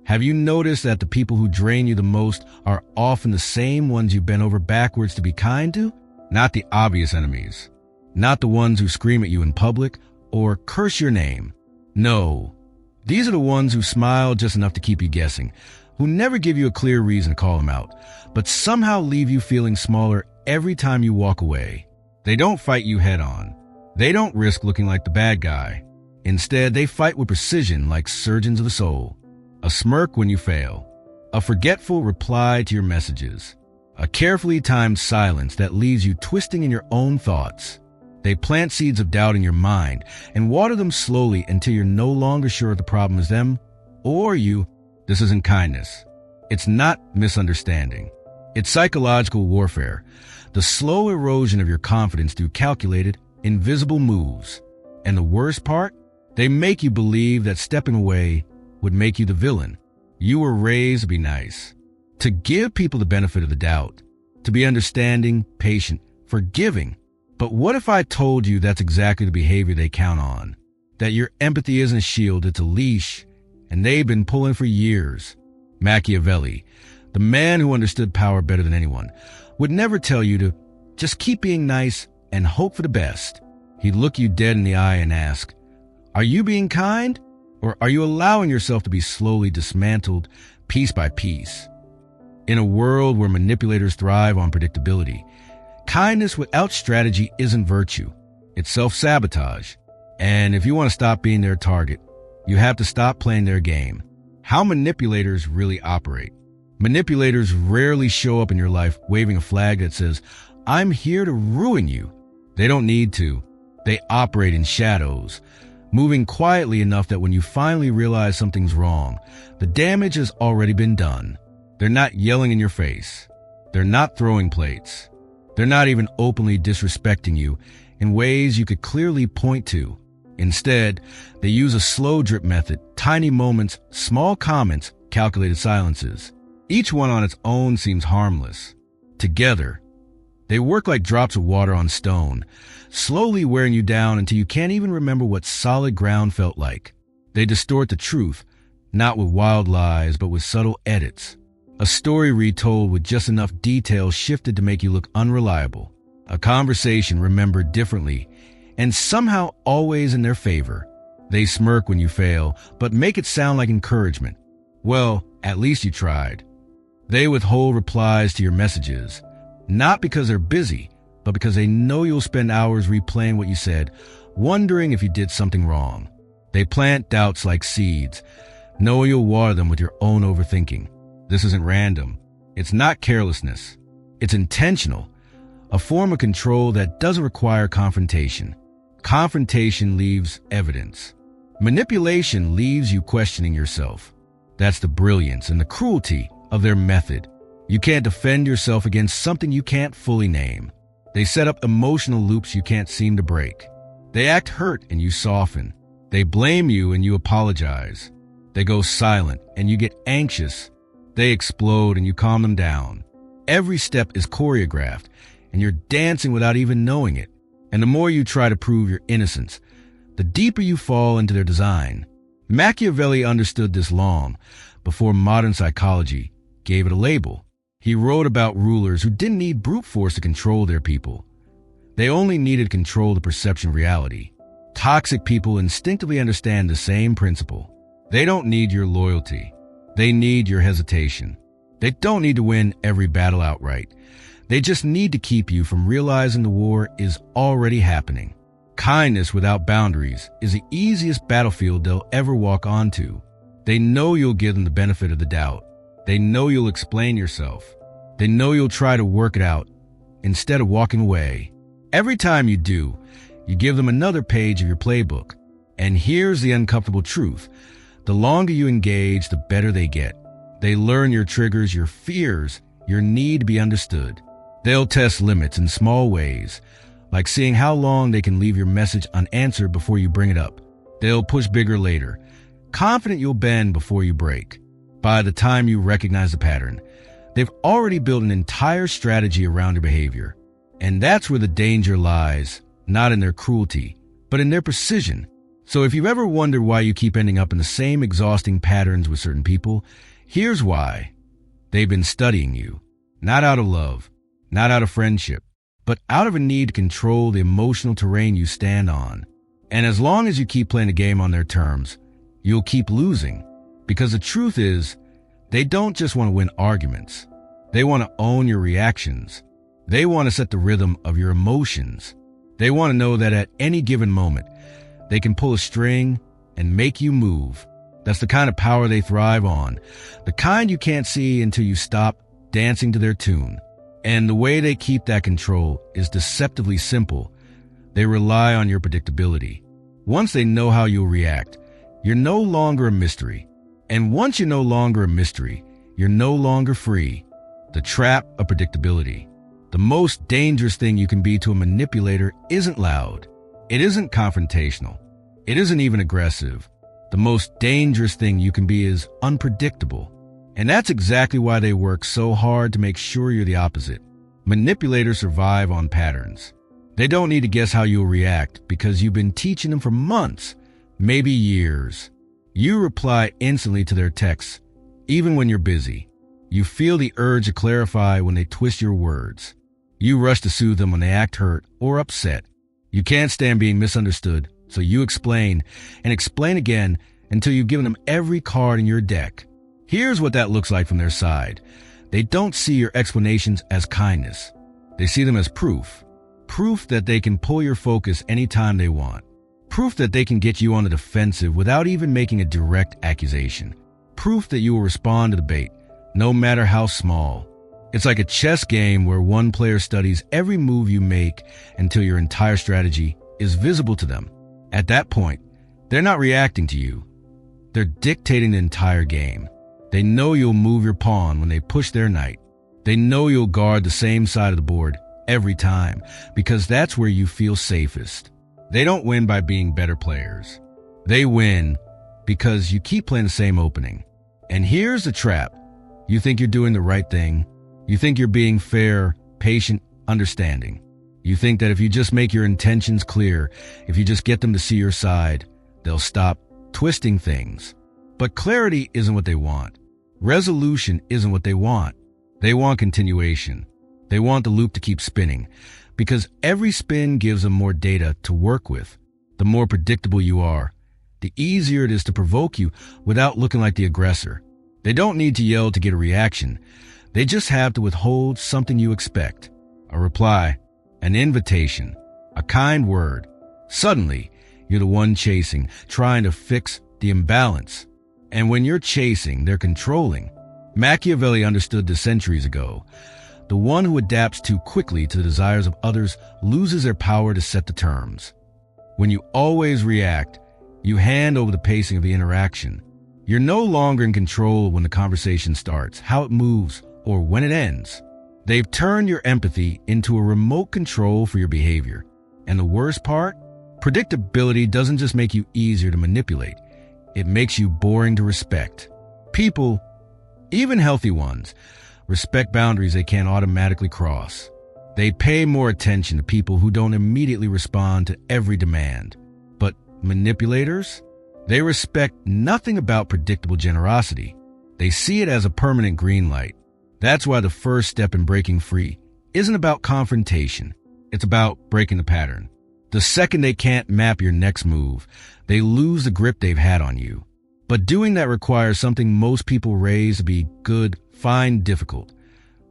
Have you noticed that the people who drain you the most are often the same ones you bend over backwards to be kind to? Not the obvious enemies. Not the ones who scream at you in public or curse your name. No. These are the ones who smile just enough to keep you guessing, who never give you a clear reason to call them out, but somehow leave you feeling smaller every time you walk away. They don't fight you head on. They don't risk looking like the bad guy. Instead, they fight with precision like surgeons of the soul. A smirk when you fail. A forgetful reply to your messages. A carefully timed silence that leaves you twisting in your own thoughts. They plant seeds of doubt in your mind and water them slowly until you're no longer sure if the problem is them or you. This isn't kindness. It's not misunderstanding. It's psychological warfare. The slow erosion of your confidence through calculated, invisible moves. And the worst part? They make you believe that stepping away would make you the villain. You were raised to be nice, to give people the benefit of the doubt, to be understanding, patient, forgiving. But what if I told you that's exactly the behavior they count on? That your empathy isn't a shield, it's a leash, and they've been pulling for years. Machiavelli, the man who understood power better than anyone, would never tell you to just keep being nice and hope for the best. He'd look you dead in the eye and ask, are you being kind? Or are you allowing yourself to be slowly dismantled piece by piece? In a world where manipulators thrive on predictability, kindness without strategy isn't virtue. It's self-sabotage. And if you want to stop being their target, you have to stop playing their game. How manipulators really operate. Manipulators rarely show up in your life waving a flag that says, I'm here to ruin you. They don't need to. They operate in shadows, moving quietly enough that when you finally realize something's wrong, the damage has already been done. They're not yelling in your face. They're not throwing plates. They're not even openly disrespecting you in ways you could clearly point to. Instead, they use a slow drip method, tiny moments, small comments, calculated silences. Each one on its own seems harmless. Together, they work like drops of water on stone, slowly wearing you down until you can't even remember what solid ground felt like. They distort the truth, not with wild lies, but with subtle edits. A story retold with just enough details shifted to make you look unreliable. A conversation remembered differently, and somehow always in their favor. They smirk when you fail, but make it sound like encouragement. Well, at least you tried. They withhold replies to your messages, not because they're busy, but because they know you'll spend hours replaying what you said, wondering if you did something wrong. They plant doubts like seeds, knowing you'll water them with your own overthinking. This isn't random. It's not carelessness. It's intentional, a form of control that doesn't require confrontation. Confrontation leaves evidence. Manipulation leaves you questioning yourself. That's the brilliance and the cruelty of their method. You can't defend yourself against something you can't fully name. They set up emotional loops you can't seem to break. They act hurt and you soften. They blame you and you apologize. They go silent and you get anxious. They explode and you calm them down. Every step is choreographed and you're dancing without even knowing it. And the more you try to prove your innocence, the deeper you fall into their design. Machiavelli understood this long before modern psychology gave it a label. He wrote about rulers who didn't need brute force to control their people. They only needed to control the perception of reality. Toxic people instinctively understand the same principle. They don't need your loyalty. They need your hesitation. They don't need to win every battle outright. They just need to keep you from realizing the war is already happening. Kindness without boundaries is the easiest battlefield they'll ever walk onto. They know you'll give them the benefit of the doubt. They know you'll explain yourself. They know you'll try to work it out instead of walking away. Every time you do, you give them another page of your playbook. And here's the uncomfortable truth. The longer you engage, the better they get. They learn your triggers, your fears, your need to be understood. They'll test limits in small ways, like seeing how long they can leave your message unanswered before you bring it up. They'll push bigger later, confident you'll bend before you break. By the time you recognize the pattern, they've already built an entire strategy around your behavior. And that's where the danger lies, not in their cruelty, but in their precision. So if you've ever wondered why you keep ending up in the same exhausting patterns with certain people, here's why. They've been studying you, not out of love, not out of friendship, but out of a need to control the emotional terrain you stand on. And as long as you keep playing the game on their terms, you'll keep losing. Because the truth is, they don't just want to win arguments. They want to own your reactions. They want to set the rhythm of your emotions. They want to know that at any given moment, they can pull a string and make you move. That's the kind of power they thrive on, the kind you can't see until you stop dancing to their tune. And the way they keep that control is deceptively simple. They rely on your predictability. Once they know how you'll react, you're no longer a mystery. And once you're no longer a mystery, you're no longer free. The trap of predictability. The most dangerous thing you can be to a manipulator isn't loud. It isn't confrontational. It isn't even aggressive. The most dangerous thing you can be is unpredictable. And that's exactly why they work so hard to make sure you're the opposite. Manipulators survive on patterns. They don't need to guess how you'll react because you've been teaching them for months, maybe years. You reply instantly to their texts, even when you're busy. You feel the urge to clarify when they twist your words. You rush to soothe them when they act hurt or upset. You can't stand being misunderstood, so you explain and explain again until you've given them every card in your deck. Here's what that looks like from their side. They don't see your explanations as kindness. They see them as proof. Proof that they can pull your focus anytime they want. Proof that they can get you on the defensive without even making a direct accusation. Proof that you will respond to the bait, no matter how small. It's like a chess game where one player studies every move you make until your entire strategy is visible to them. At that point, they're not reacting to you. They're dictating the entire game. They know you'll move your pawn when they push their knight. They know you'll guard the same side of the board every time because that's where you feel safest. They don't win by being better players. They win because you keep playing the same opening. And here's the trap. You think you're doing the right thing. You think you're being fair, patient, understanding. You think that if you just make your intentions clear, if you just get them to see your side, they'll stop twisting things. But clarity isn't what they want. Resolution isn't what they want. They want continuation. They want the loop to keep spinning because every spin gives them more data to work with. The more predictable you are, the easier it is to provoke you without looking like the aggressor. They don't need to yell to get a reaction. They just have to withhold something you expect. A reply, an invitation, a kind word. Suddenly, you're the one chasing, trying to fix the imbalance. And when you're chasing, they're controlling. Machiavelli understood this centuries ago. The one who adapts too quickly to the desires of others loses their power to set the terms. When you always react, you hand over the pacing of the interaction. You're no longer in control when the conversation starts, how it moves, or when it ends. They've turned your empathy into a remote control for your behavior. And the worst part? Predictability doesn't just make you easier to manipulate. It makes you boring to respect. People, even healthy ones, respect boundaries they can't automatically cross. They pay more attention to people who don't immediately respond to every demand. But manipulators? They respect nothing about predictable generosity. They see it as a permanent green light. That's why the first step in breaking free isn't about confrontation. It's about breaking the pattern. The second they can't map your next move, they lose the grip they've had on you. But doing that requires something most people raise to be good, fine, difficult.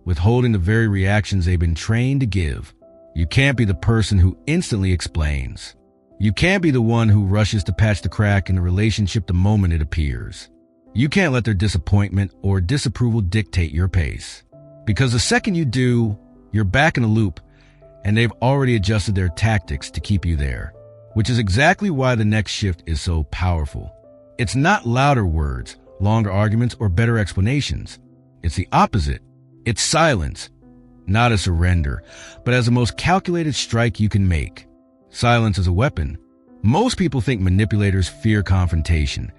Withholding the very reactions they've been trained to give. You can't be the person who instantly explains. You can't be the one who rushes to patch the crack in the relationship the moment it appears. You can't let their disappointment or disapproval dictate your pace. Because the second you do, you're back in a loop, and they've already adjusted their tactics to keep you there. Which is exactly why the next shift is so powerful. It's not louder words, longer arguments, or better explanations. It's the opposite. It's silence, not a surrender, but as the most calculated strike you can make. Silence is a weapon. Most people think manipulators fear confrontation,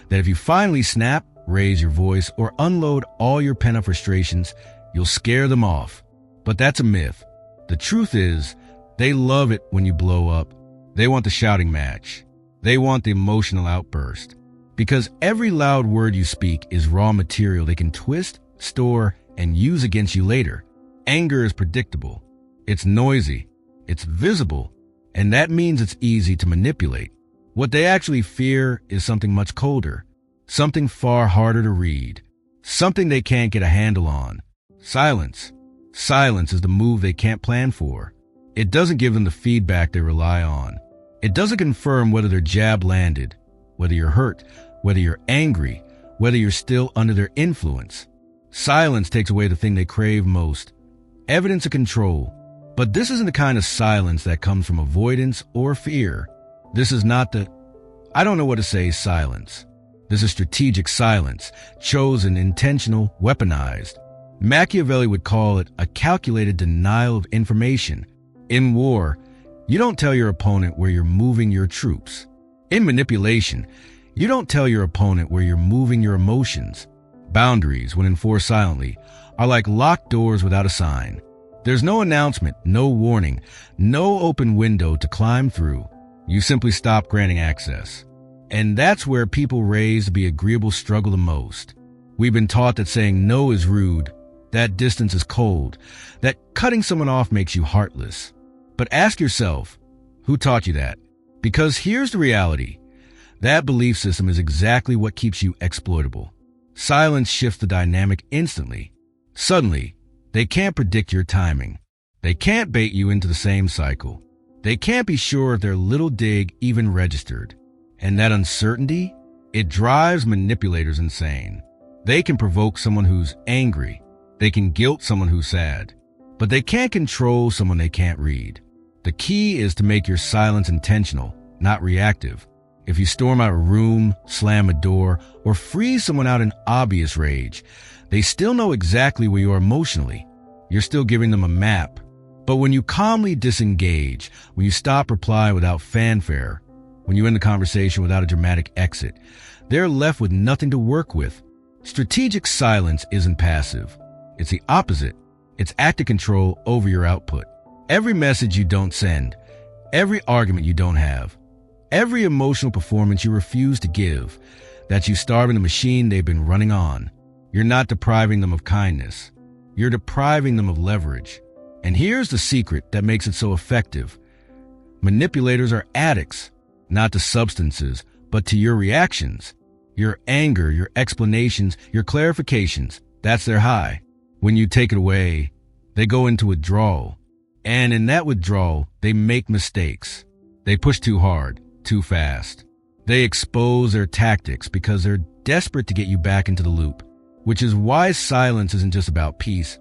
that if you finally snap, raise your voice, or unload all your pent-up frustrations, you'll scare them off. But that's a myth. The truth is, they love it when you blow up. They want the shouting match. They want the emotional outburst. Because every loud word you speak is raw material they can twist, store, and use against you later. Anger is predictable. It's noisy. It's visible. And that means it's easy to manipulate. What they actually fear is something much colder. Something far harder to read. Something they can't get a handle on. Silence. Silence is the move they can't plan for. It doesn't give them the feedback they rely on. It doesn't confirm whether their jab landed, whether you're hurt, whether you're angry, whether you're still under their influence. Silence takes away the thing they crave most, evidence of control. But this isn't the kind of silence that comes from avoidance or fear. This is not the, I don't know what to say, silence. This is strategic silence, chosen, intentional, weaponized. Machiavelli would call it a calculated denial of information. In war, you don't tell your opponent where you're moving your troops. In manipulation, you don't tell your opponent where you're moving your emotions. Boundaries, when enforced silently, are like locked doors without a sign. There's no announcement, no warning, no open window to climb through. You simply stop granting access. And that's where people raised to be agreeable struggle the most. We've been taught that saying no is rude, that distance is cold, that cutting someone off makes you heartless. But ask yourself, who taught you that? Because here's the reality. That belief system is exactly what keeps you exploitable. Silence shifts the dynamic instantly. Suddenly, they can't predict your timing. They can't bait you into the same cycle. They can't be sure if their little dig even registered. And that uncertainty, it drives manipulators insane. They can provoke someone who's angry. They can guilt someone who's sad. But they can't control someone they can't read. The key is to make your silence intentional, not reactive. If you storm out a room, slam a door, or freeze someone out in obvious rage, they still know exactly where you are emotionally. You're still giving them a map. But when you calmly disengage, when you stop reply without fanfare, when you end the conversation without a dramatic exit, they're left with nothing to work with. Strategic silence isn't passive. It's the opposite. It's active control over your output. Every message you don't send, every argument you don't have, every emotional performance you refuse to give, that's you starving the machine they've been running on. You're not depriving them of kindness. You're depriving them of leverage. And here's the secret that makes it so effective. Manipulators are addicts, not to substances, but to your reactions. Your anger, your explanations, your clarifications, that's their high. When you take it away, they go into withdrawal. And in that withdrawal, they make mistakes. They push too hard, too fast. They expose their tactics because they're desperate to get you back into the loop. Which is why silence isn't just about peace.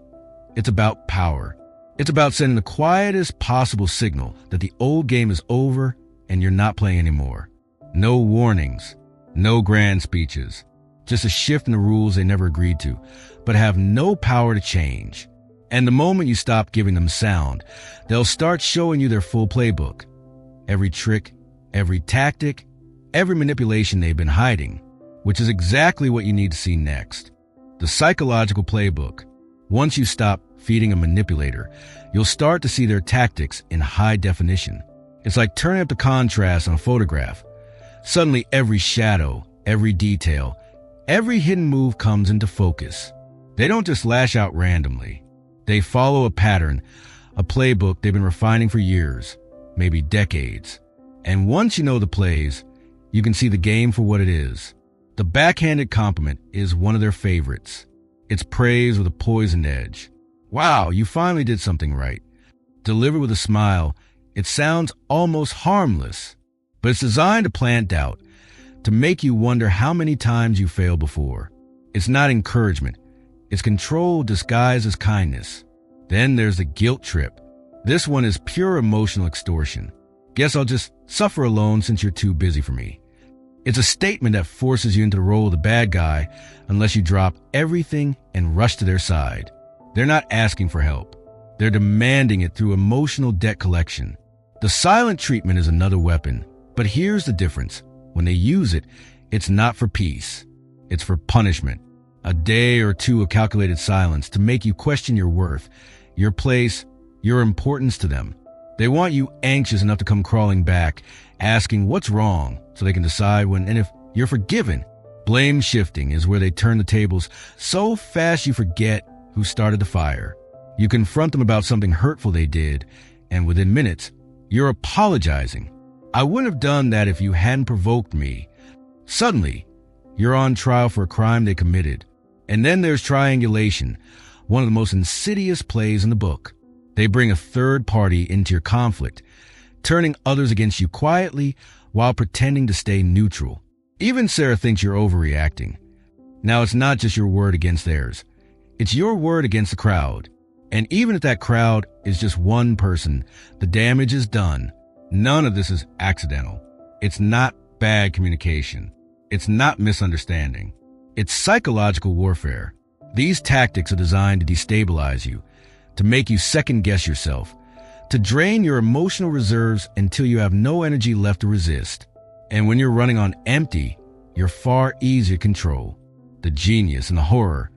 It's about power. It's about sending the quietest possible signal that the old game is over and you're not playing anymore. No warnings, no grand speeches, just a shift in the rules they never agreed to, but have no power to change. And the moment you stop giving them sound, they'll start showing you their full playbook. Every trick, every tactic, every manipulation they've been hiding, which is exactly what you need to see next. The psychological playbook. Once you stop feeding a manipulator, you'll start to see their tactics in high definition. It's like turning up the contrast on a photograph. Suddenly every shadow, every detail, every hidden move comes into focus. They don't just lash out randomly. They follow a pattern, a playbook they've been refining for years, maybe decades. And once you know the plays, you can see the game for what it is. The backhanded compliment is one of their favorites. It's praise with a poisoned edge. Wow, you finally did something right. Delivered with a smile, it sounds almost harmless, but it's designed to plant doubt, to make you wonder how many times you failed before. It's not encouragement. It's control disguised as kindness. Then there's the guilt trip. This one is pure emotional extortion. Guess I'll just suffer alone since you're too busy for me. It's a statement that forces you into the role of the bad guy unless you drop everything and rush to their side. They're not asking for help. They're demanding it through emotional debt collection. The silent treatment is another weapon, but here's the difference. When they use it, it's not for peace. It's for punishment. A day or two of calculated silence to make you question your worth, your place, your importance to them. They want you anxious enough to come crawling back, asking what's wrong so they can decide when and if you're forgiven. Blame shifting is where they turn the tables so fast you forget who started the fire. You confront them about something hurtful they did, and within minutes, you're apologizing. I wouldn't have done that if you hadn't provoked me. Suddenly, you're on trial for a crime they committed. And then there's triangulation, one of the most insidious plays in the book. They bring a third party into your conflict, turning others against you quietly while pretending to stay neutral. Even Sarah thinks you're overreacting. Now, it's not just your word against theirs. It's your word against the crowd. And even if that crowd is just one person, the damage is done. None of this is accidental. It's not bad communication. It's not misunderstanding. It's psychological warfare. These tactics are designed to destabilize you, to make you second-guess yourself, to drain your emotional reserves until you have no energy left to resist. And when you're running on empty, you're far easier to control. The genius and the horror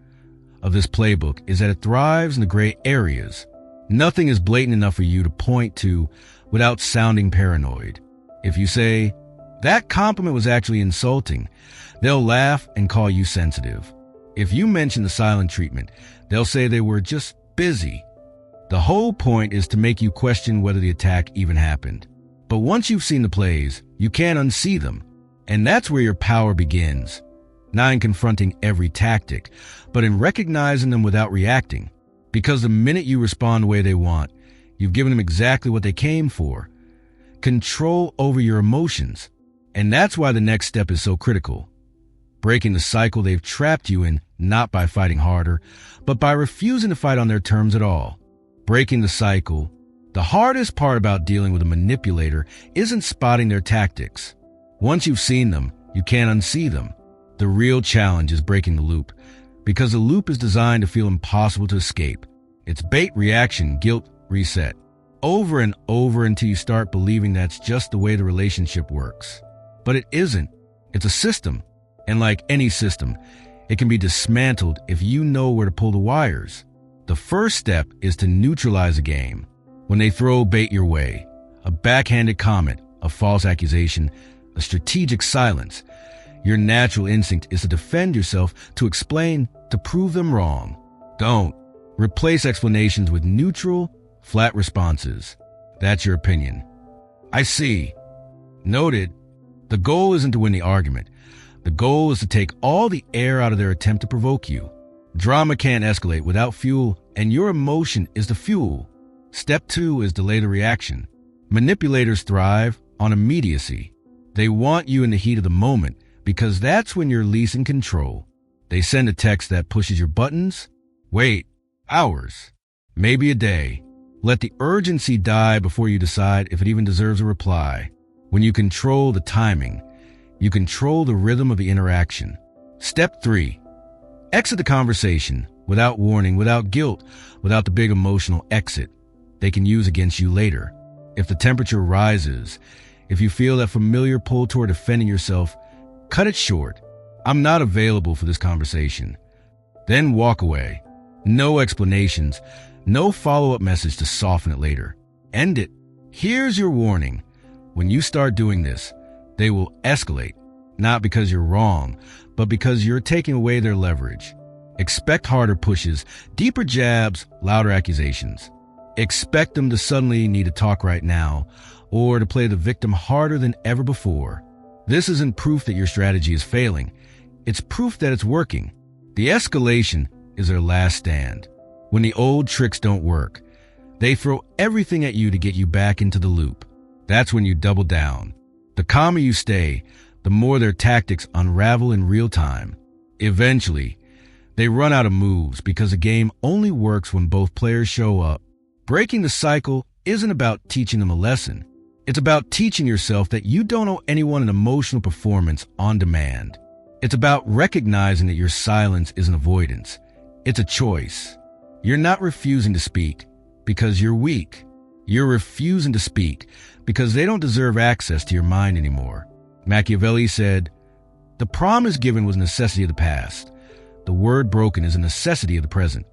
of this playbook is that it thrives in the gray areas. Nothing is blatant enough for you to point to without sounding paranoid. If you say, "That compliment was actually insulting," they'll laugh and call you sensitive. If you mention the silent treatment, they'll say they were just busy. The whole point is to make you question whether the attack even happened. But once you've seen the plays, you can't unsee them. And that's where your power begins. Not in confronting every tactic, but in recognizing them without reacting. Because the minute you respond the way they want, you've given them exactly what they came for. Control over your emotions. And that's why the next step is so critical. Breaking the cycle they've trapped you in, not by fighting harder, but by refusing to fight on their terms at all. Breaking the cycle. The hardest part about dealing with a manipulator isn't spotting their tactics. Once you've seen them, you can't unsee them. The real challenge is breaking the loop, because the loop is designed to feel impossible to escape. It's bait, reaction, guilt, reset. Over and over until you start believing that's just the way the relationship works. But it isn't. It's a system. And like any system, it can be dismantled if you know where to pull the wires. The first step is to neutralize a game. When they throw bait your way, a backhanded comment, a false accusation, a strategic silence, your natural instinct is to defend yourself, to explain, to prove them wrong. Don't. Replace explanations with neutral, flat responses. That's your opinion. I see. Noted. The goal isn't to win the argument. The goal is to take all the air out of their attempt to provoke you. Drama can't escalate without fuel, and your emotion is the fuel. Step 2 is delay the reaction. Manipulators thrive on immediacy. They want you in the heat of the moment because that's when you're least in control. They send a text that pushes your buttons. Wait, hours, maybe a day. Let the urgency die before you decide if it even deserves a reply. When you control the timing, you control the rhythm of the interaction. Step 3. Exit the conversation without warning, without guilt, without the big emotional exit they can use against you later. If the temperature rises, if you feel that familiar pull toward defending yourself, cut it short. I'm not available for this conversation. Then walk away. No explanations, no follow-up message to soften it later. End it. Here's your warning. When you start doing this, they will escalate, not because you're wrong, but because you're taking away their leverage. Expect harder pushes, deeper jabs, louder accusations. Expect them to suddenly need to talk right now, or to play the victim harder than ever before. This isn't proof that your strategy is failing. It's proof that it's working. The escalation is their last stand. When the old tricks don't work, they throw everything at you to get you back into the loop. That's when you double down. The calmer you stay, the more their tactics unravel in real time. Eventually, they run out of moves because the game only works when both players show up. Breaking the cycle isn't about teaching them a lesson. It's about teaching yourself that you don't owe anyone an emotional performance on demand. It's about recognizing that your silence isn't avoidance. It's a choice. You're not refusing to speak because you're weak. You're refusing to speak because they don't deserve access to your mind anymore. Machiavelli said, "The promise given was a necessity of the past. The word broken is a necessity of the present."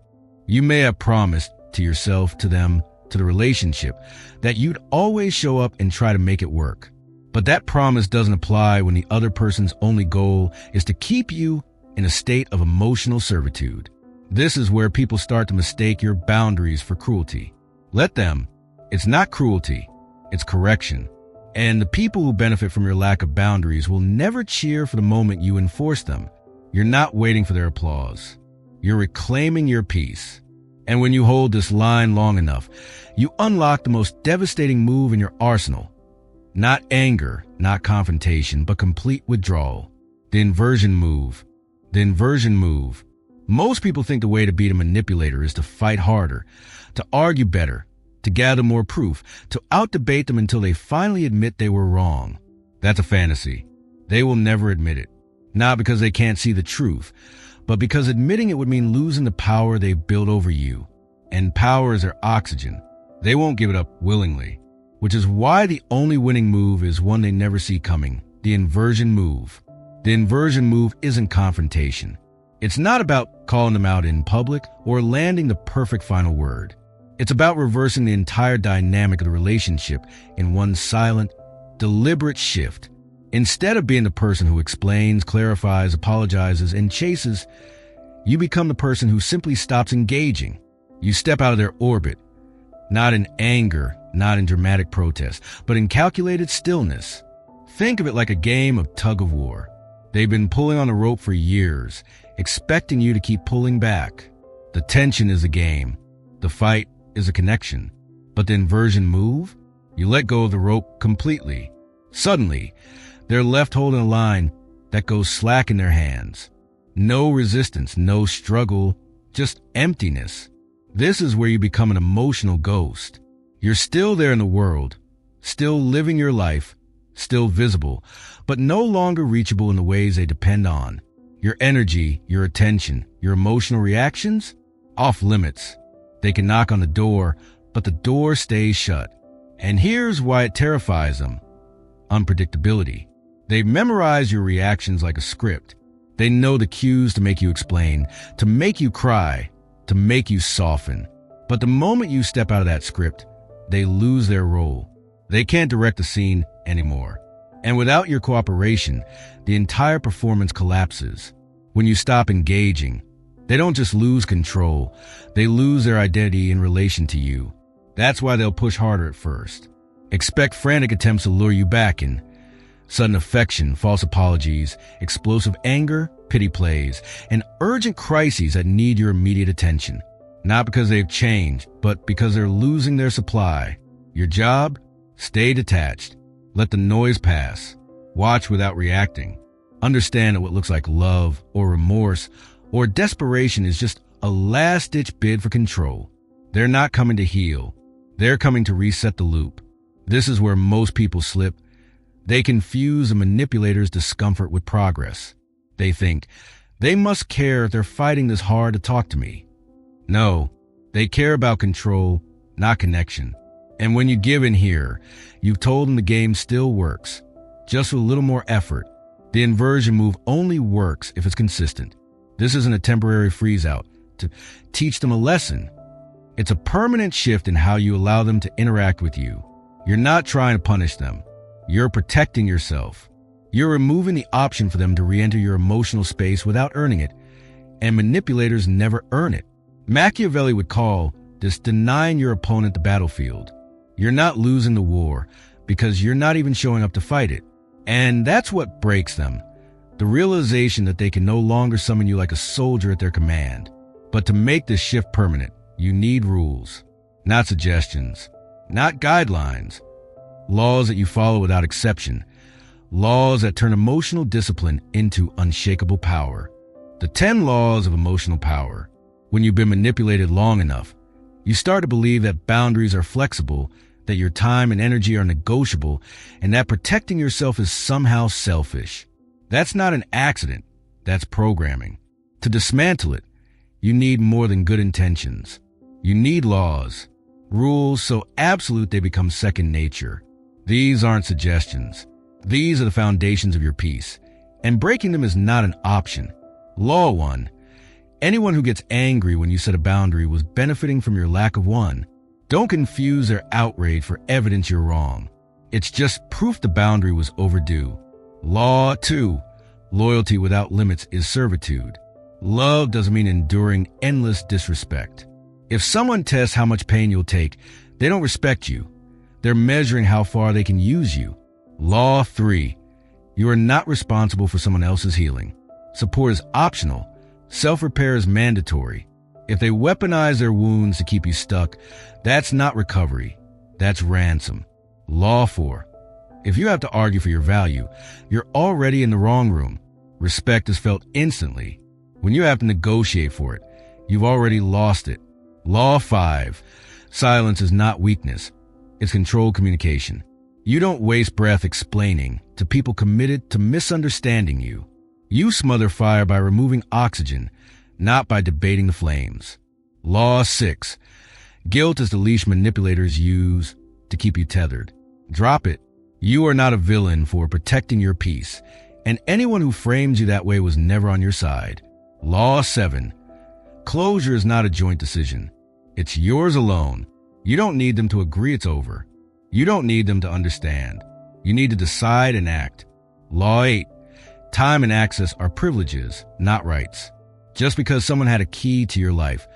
You may have promised to yourself, to them, to the relationship that you'd always show up and try to make it work. But that promise doesn't apply when the other person's only goal is to keep you in a state of emotional servitude. This is where people start to mistake your boundaries for cruelty. Let them. It's not cruelty, it's correction. And the people who benefit from your lack of boundaries will never cheer for the moment you enforce them. You're not waiting for their applause. You're reclaiming your peace. And when you hold this line long enough, you unlock the most devastating move in your arsenal. Not anger, not confrontation, but complete withdrawal. The inversion move. The inversion move. Most people think the way to beat a manipulator is to fight harder, to argue better, to gather more proof, to outdebate them until they finally admit they were wrong. That's a fantasy. They will never admit it. Not because they can't see the truth, but because admitting it would mean losing the power they've built over you. And power is their oxygen. They won't give it up willingly, which is why the only winning move is one they never see coming, the inversion move. The inversion move isn't confrontation. It's not about calling them out in public or landing the perfect final word. It's about reversing the entire dynamic of the relationship in one silent, deliberate shift. Instead of being the person who explains, clarifies, apologizes, and chases, you become the person who simply stops engaging. You step out of their orbit, not in anger, not in dramatic protest, but in calculated stillness. Think of it like a game of tug of war. They've been pulling on the rope for years, expecting you to keep pulling back. The tension is a game. The fight is a connection. But the inversion move? You let go of the rope completely. Suddenly, they're left holding a line that goes slack in their hands. No resistance, no struggle, just emptiness. This is where you become an emotional ghost. You're still there in the world, still living your life, still visible, but no longer reachable in the ways they depend on. Your energy, your attention, your emotional reactions? Off limits. They can knock on the door, but the door stays shut. And here's why it terrifies them. Unpredictability. They've memorized your reactions like a script. They know the cues to make you explain, to make you cry, to make you soften. But the moment you step out of that script, they lose their role. They can't direct the scene anymore. And without your cooperation, the entire performance collapses. When you stop engaging, they don't just lose control, they lose their identity in relation to you. That's why they'll push harder at first. Expect frantic attempts to lure you back in. Sudden affection, false apologies, explosive anger, pity plays, and urgent crises that need your immediate attention. Not because they've changed, but because they're losing their supply. Your job? Stay detached. Let the noise pass. Watch without reacting. Understand that what looks like love or remorse or desperation is just a last-ditch bid for control. They're not coming to heal. They're coming to reset the loop. This is where most people slip. They confuse a manipulator's discomfort with progress. They think, they must care if they're fighting this hard to talk to me. No, they care about control, not connection. And when you give in here, you've told them the game still works, just with a little more effort. The inversion move only works if it's consistent. This isn't a temporary freeze-out to teach them a lesson. It's a permanent shift in how you allow them to interact with you. You're not trying to punish them. You're protecting yourself. You're removing the option for them to re-enter your emotional space without earning it, and manipulators never earn it. Machiavelli would call this denying your opponent the battlefield. You're not losing the war because you're not even showing up to fight it. And that's what breaks them. The realization that they can no longer summon you like a soldier at their command. But to make this shift permanent, you need rules, not suggestions, not guidelines. Laws that you follow without exception. Laws that turn emotional discipline into unshakable power. The 10 laws of emotional power. When you've been manipulated long enough, you start to believe that boundaries are flexible, that your time and energy are negotiable, and that protecting yourself is somehow selfish. That's not an accident. That's programming. To dismantle it, you need more than good intentions. You need laws. Rules so absolute they become second nature. These aren't suggestions. These are the foundations of your peace. And breaking them is not an option. Law 1. Anyone who gets angry when you set a boundary was benefiting from your lack of one. Don't confuse their outrage for evidence you're wrong. It's just proof the boundary was overdue. Law 2. Loyalty without limits is servitude. Love doesn't mean enduring endless disrespect. If someone tests how much pain you'll take, they don't respect you. They're measuring how far they can use you. Law 3. You are not responsible for someone else's healing. Support is optional. Self-repair is mandatory. If they weaponize their wounds to keep you stuck, that's not recovery. That's ransom. Law 4. If you have to argue for your value, you're already in the wrong room. Respect is felt instantly. When you have to negotiate for it, you've already lost it. Law 5. Silence is not weakness. It's controlled communication. You don't waste breath explaining to people committed to misunderstanding you. You smother fire by removing oxygen, not by debating the flames. Law 6. Guilt is the leash manipulators use to keep you tethered. Drop it. You are not a villain for protecting your peace, and anyone who frames you that way was never on your side. Law 7. Closure is not a joint decision. It's yours alone. You don't need them to agree it's over. You don't need them to understand. You need to decide and act. Law 8. Time and access are privileges, not rights. Just because someone had a key to your life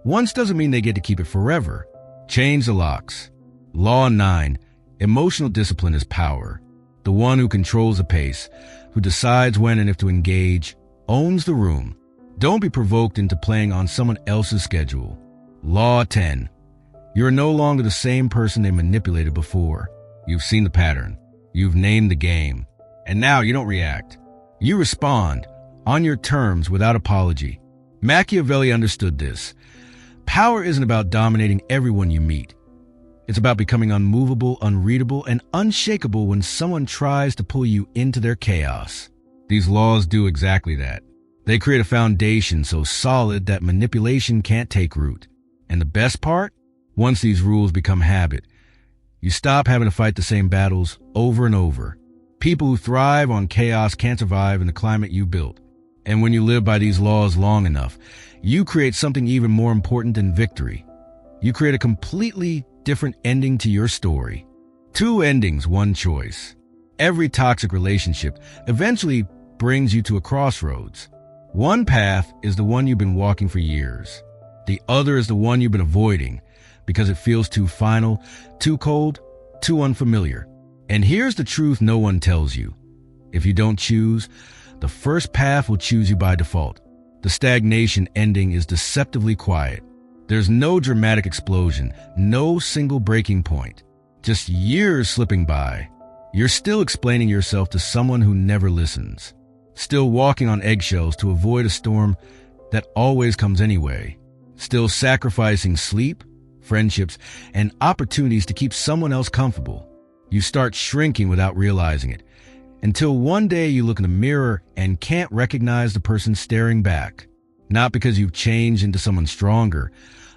once doesn't mean they get to keep it forever. Change the locks. Law 9. Emotional discipline is power. The one who controls the pace, who decides when and if to engage, owns the room. Don't be provoked into playing on someone else's schedule. Law 10. You're no longer the same person they manipulated before. You've seen the pattern. You've named the game. And now you don't react. You respond on your terms without apology. Machiavelli understood this. Power isn't about dominating everyone you meet. It's about becoming unmovable, unreadable, and unshakable when someone tries to pull you into their chaos. These laws do exactly that. They create a foundation so solid that manipulation can't take root. And the best part? Once these rules become habit, you stop having to fight the same battles over and over. People who thrive on chaos can't survive in the climate you built. And when you live by these laws long enough, you create something even more important than victory. You create a completely different ending to your story. 2 endings, 1 choice. Every toxic relationship eventually brings you to a crossroads. One path is the one you've been walking for years. The other is the one you've been avoiding because it feels too final, too cold, too unfamiliar. And here's the truth no one tells you. If you don't choose, the first path will choose you by default. The stagnation ending is deceptively quiet. There's no dramatic explosion, no single breaking point. Just years slipping by. You're still explaining yourself to someone who never listens. Still walking on eggshells to avoid a storm that always comes anyway. Still sacrificing sleep, friendships, and opportunities to keep someone else comfortable. You start shrinking without realizing it, until one day you look in the mirror and can't recognize the person staring back. Not because you've changed into someone stronger,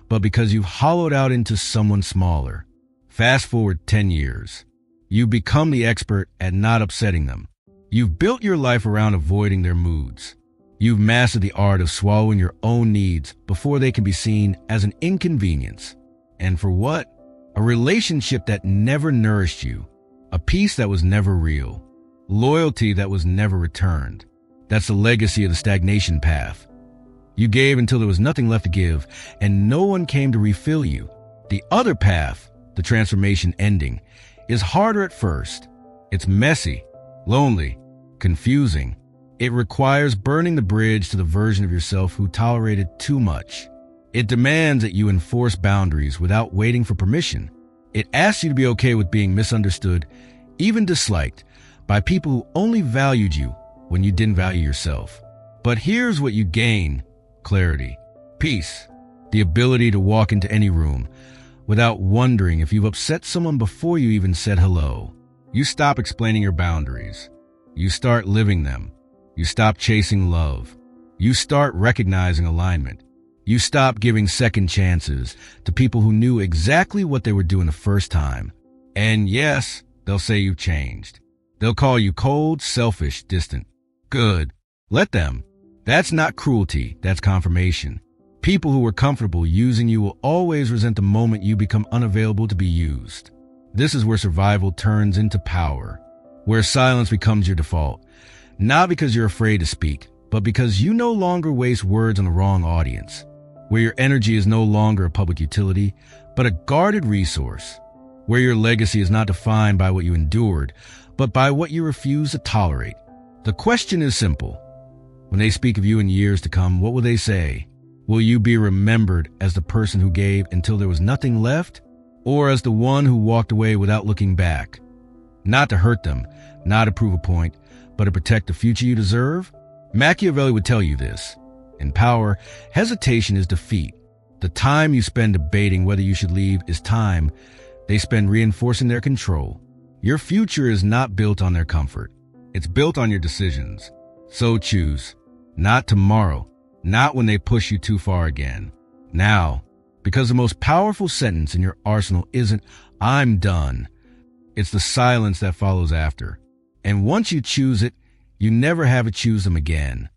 but because you've hollowed out into someone smaller. Fast forward 10 years. You've become the expert at not upsetting them. You've built your life around avoiding their moods. You've mastered the art of swallowing your own needs before they can be seen as an inconvenience. And for what? A relationship that never nourished you. A peace that was never real. Loyalty that was never returned. That's the legacy of the stagnation path. You gave until there was nothing left to give, and no one came to refill you. The other path, the transformation ending, is harder at first. It's messy, lonely, confusing. It requires burning the bridge to the version of yourself who tolerated too much. It demands that you enforce boundaries without waiting for permission. It asks you to be okay with being misunderstood, even disliked, by people who only valued you when you didn't value yourself. But here's what you gain: clarity, peace, the ability to walk into any room without wondering if you've upset someone before you even said hello. You stop explaining your boundaries. You start living them. You stop chasing love. You start recognizing alignment. You stop giving second chances to people who knew exactly what they were doing the first time. And yes, they'll say you've changed. They'll call you cold, selfish, distant. Good. Let them. That's not cruelty. That's confirmation. People who are comfortable using you will always resent the moment you become unavailable to be used. This is where survival turns into power, where silence becomes your default, not because you're afraid to speak, but because you no longer waste words on the wrong audience, where your energy is no longer a public utility, but a guarded resource, where your legacy is not defined by what you endured, but by what you refuse to tolerate. The question is simple. When they speak of you in years to come, what will they say? Will you be remembered as the person who gave until there was nothing left, or as the one who walked away without looking back? Not to hurt them, not to prove a point, but to protect the future you deserve? Machiavelli would tell you this. In power, hesitation is defeat. The time you spend debating whether you should leave is time they spend reinforcing their control. Your future is not built on their comfort. It's built on your decisions. So choose. Not tomorrow. Not when they push you too far again. Now. Because the most powerful sentence in your arsenal isn't, "I'm done." It's the silence that follows after. And once you choose it, you never have to choose them again.